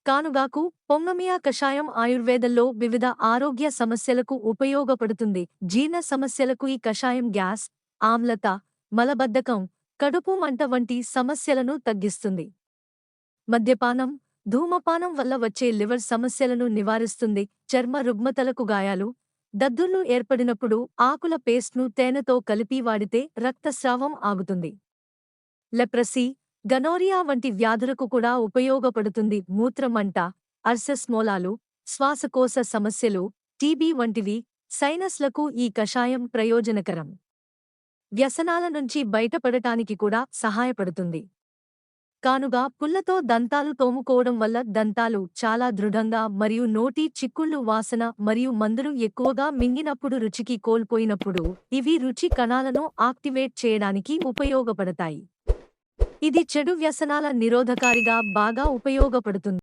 కానుగాకు పొంగమియా కషాయం ఆయుర్వేదంలో వివిధ ఆరోగ్య సమస్యలకు ఉపయోగపడుతుంది. జీర్ణ సమస్యలకు ఈ కషాయం గ్యాస్, ఆమ్లత, మలబద్ధకం, కడుపు మంట వంటి సమస్యలను తగ్గిస్తుంది. మద్యపానం, ధూమపానం వల్ల వచ్చే లివర్ సమస్యలను నివారిస్తుంది. చర్మ రుగ్మతలకు గాయాలు, దద్దుర్లు ఏర్పడినప్పుడు ఆకుల పేస్ట్ను తేనెతో కలిపి వాడితే రక్తస్రావం ఆగుతుంది. లెప్రసీ, గనోరియా వంటి వ్యాధులకు కూడా ఉపయోగపడుతుంది. మూత్రమంట, అల్సర్స్, మూలాలు, శ్వాసకోశ సమస్యలు, టీబీ వంటివి, సైనస్లకు ఈ కషాయం ప్రయోజనకరం. వ్యసనాల నుంచి బయటపడటానికి కూడా సహాయపడుతుంది. కానుగా పుల్లతో దంతాలు తోముకోవడం వల్ల దంతాలు చాలా దృఢంగా మరియు నోటి చిక్కుళ్ళు వాసన మరియు మందులు ఎక్కువగా మింగినప్పుడు రుచికి కోల్పోయినప్పుడు ఇవి రుచి కణాలను యాక్టివేట్ చేయడానికి ఉపయోగపడతాయి. ఇది చెడు వ్యసనాల నిరోధకారిగా బాగా ఉపయోగపడుతుంది.